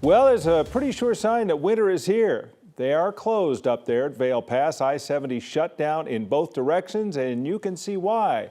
Well, there's a pretty sure sign that winter is here. They are closed up there at Vail Pass. I-70 shut down in both directions, and you can see why.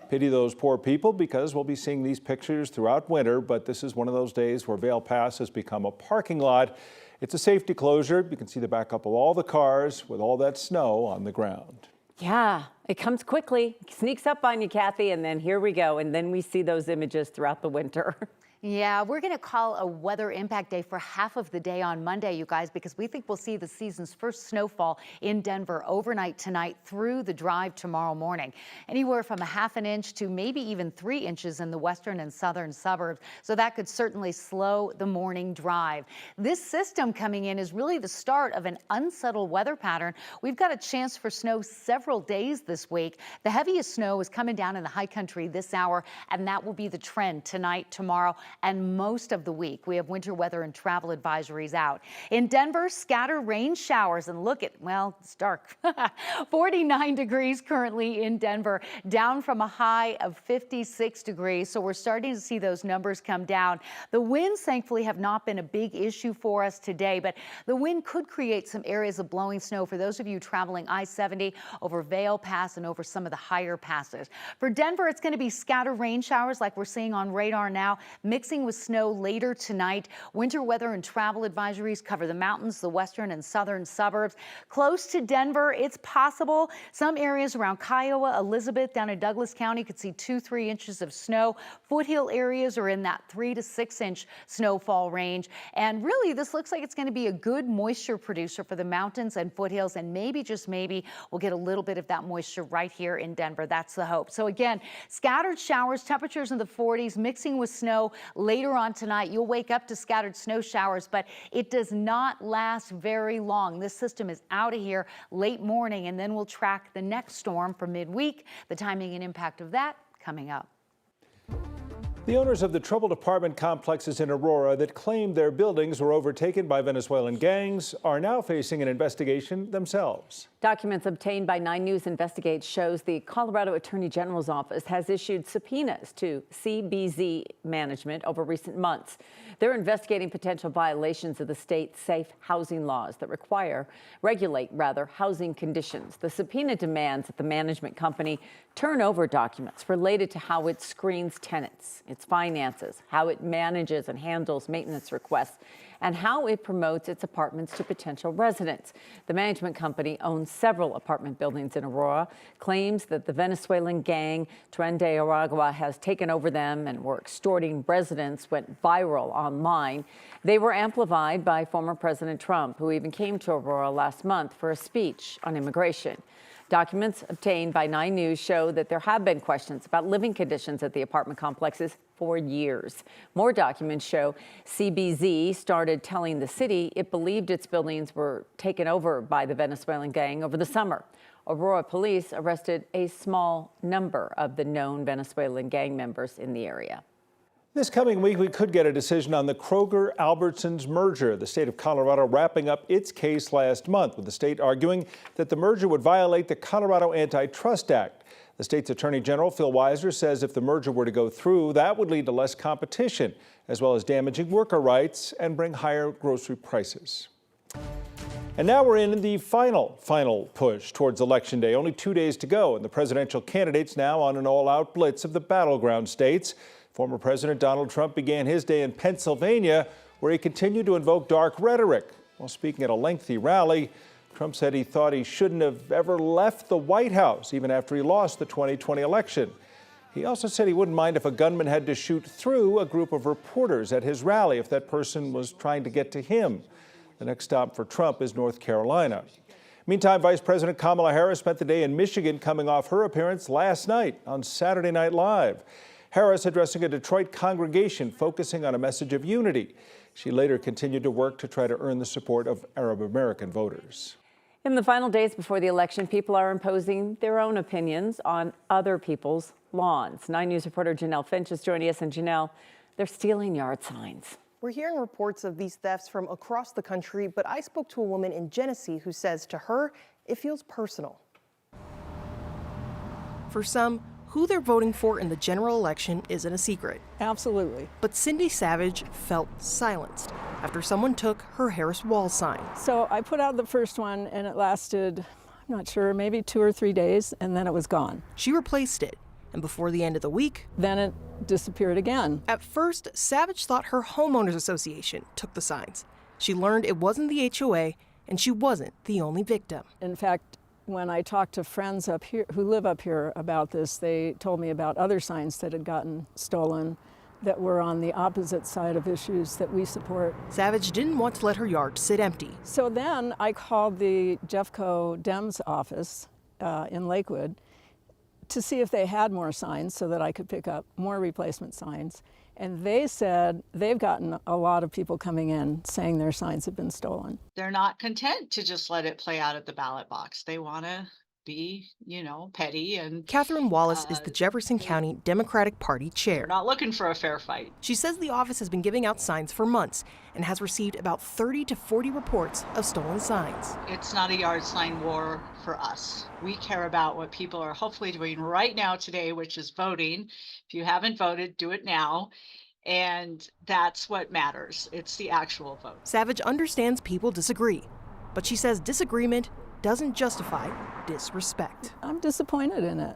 Pity those poor people, because we'll be seeing these pictures throughout winter, but this is one of those days where Vail Pass has become a parking lot. It's a safety closure. You can see the backup of all the cars with all that snow on the ground. Yeah, it comes quickly, sneaks up on you, Kathy, and then here we go. And then we see those images throughout the winter. Yeah, we're going to call a weather impact day for half of the day on Monday, you guys, because we think we'll see the season's first snowfall in Denver overnight tonight through the drive tomorrow morning. Anywhere from a half an inch to maybe even 3 inches in the western and southern suburbs. So that could certainly slow the morning drive. This system coming in is really the start of an unsettled weather pattern. We've got a chance for snow several days this week. The heaviest snow is coming down in the high country this hour, and that will be the trend tonight, tomorrow, and most of the week. We have winter weather and travel advisories out. In Denver, scattered rain showers, and look at, well, it's dark. 49 degrees currently in Denver, down from a high of 56 degrees. So we're starting to see those numbers come down. The winds, thankfully, have not been a big issue for us today, but the wind could create some areas of blowing snow for those of you traveling I-70 over Vail Pass and over some of the higher passes. For Denver, it's going to be scattered rain showers like we're seeing on radar now, mixing with snow later tonight. Winter weather and travel advisories cover the mountains, the western and southern suburbs. Close to Denver, it's possible. Some areas around Kiowa, Elizabeth, down in Douglas County could see 2-3 inches of snow. Foothill areas are in that 3 to 6 inch snowfall range. And really, this looks like it's going to be a good moisture producer for the mountains and foothills. And maybe, just maybe, we'll get a little bit of that moisture right here in Denver. That's the hope. So again, scattered showers, temperatures in the 40s, mixing with snow. Later on tonight, you'll wake up to scattered snow showers, but it does not last very long. This system is out of here late morning, and then we'll track the next storm for midweek. The timing and impact of that coming up. The owners of the troubled apartment complexes in Aurora that claimed their buildings were overtaken by Venezuelan gangs are now facing an investigation themselves. Documents obtained by 9 News Investigates shows the Colorado Attorney General's office has issued subpoenas to CBZ management over recent months. They're investigating potential violations of the state's safe housing laws that regulate housing conditions. The subpoena demands that the management company turn over documents related to how it screens tenants, its finances, how it manages and handles maintenance requests, and how it promotes its apartments to potential residents. The management company owns several apartment buildings in Aurora, claims that the Venezuelan gang Tren de Aragua has taken over them and were extorting residents, went viral online. They were amplified by former President Trump, who even came to Aurora last month for a speech on immigration. Documents obtained by 9 News show that there have been questions about living conditions at the apartment complexes for years. More documents show CBZ started telling the city it believed its buildings were taken over by the Venezuelan gang over the summer. Aurora police arrested a small number of the known Venezuelan gang members in the area. This coming week, we could get a decision on the Kroger Albertsons merger. The state of Colorado wrapping up its case last month, with the state arguing that the merger would violate the Colorado Antitrust Act. The state's Attorney General, Phil Weiser, says if the merger were to go through, that would lead to less competition, as well as damaging worker rights and bring higher grocery prices. And now we're in the final push towards Election Day. Only 2 days to go, and the presidential candidates now on an all-out blitz of the battleground states. Former President Donald Trump began his day in Pennsylvania, where he continued to invoke dark rhetoric. While speaking at a lengthy rally, Trump said he thought he shouldn't have ever left the White House, even after he lost the 2020 election. He also said he wouldn't mind if a gunman had to shoot through a group of reporters at his rally if that person was trying to get to him. The next stop for Trump is North Carolina. Meantime, Vice President Kamala Harris spent the day in Michigan, coming off her appearance last night on Saturday Night Live. Harris addressing a Detroit congregation focusing on a message of unity. She later continued to work to try to earn the support of Arab American voters. In the final days before the election, people are imposing their own opinions on other people's lawns. 9 News reporter Janelle Finch is joining us. And Janelle, they're stealing yard signs. We're hearing reports of these thefts from across the country, but I spoke to a woman in Genesee who says to her, it feels personal. For some, who they're voting for in the general election isn't a secret. Absolutely. But Cindy Savage felt silenced. after someone took her Harris Wall sign. So I put out the first one and it lasted, I'm not sure, maybe 2 or 3 days, and then it was gone. She replaced it, and before the end of the week, Then it disappeared again. at first, Savage thought her homeowners association took the signs. She learned it wasn't the HOA, and she wasn't the only victim. In fact, when I talked to friends up here who live up here about this, they told me about other signs that had gotten stolen that were on the opposite side of issues that we support. Savage didn't want to let her yard sit empty. So then I called the Jeffco Dems office in Lakewood to see if they had more signs so that I could pick up more replacement signs. And they said they've gotten a lot of people coming in saying their signs have been stolen. They're not content to just let it play out at the ballot box. They want to be, petty, and Catherine Wallace is the Jefferson County Democratic Party chair. they're not looking for a fair fight. She says the office has been giving out signs for months and has received about 30 to 40 reports of stolen signs. It's not a yard sign war for us. We care about what people are hopefully doing right now today, which is voting. If you haven't voted, do it now. And that's what matters. It's the actual vote. Savage understands people disagree, but she says disagreement doesn't justify disrespect. I'm disappointed in it.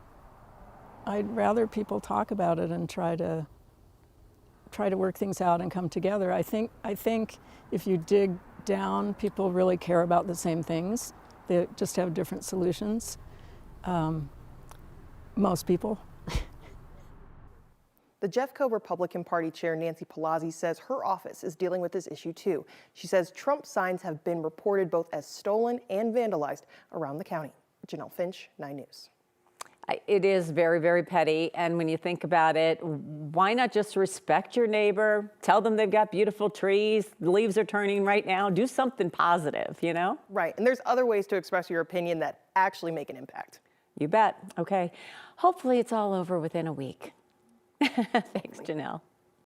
I'd rather people talk about it and try to work things out and come together. I think if you dig down, people really care about the same things. They just have different solutions. Most people. The Jeffco Republican Party chair Nancy Pelosi says her office is dealing with this issue too. She says Trump signs have been reported both as stolen and vandalized around the county. Janelle Finch, 9 News. It is very, very petty. And when you think about it, why not just respect your neighbor? Tell them they've got beautiful trees. The leaves are turning right now. Do something positive, Right, and there's other ways to express your opinion that actually make an impact. You bet. Okay. Hopefully it's all over within a week. Thanks, Janelle.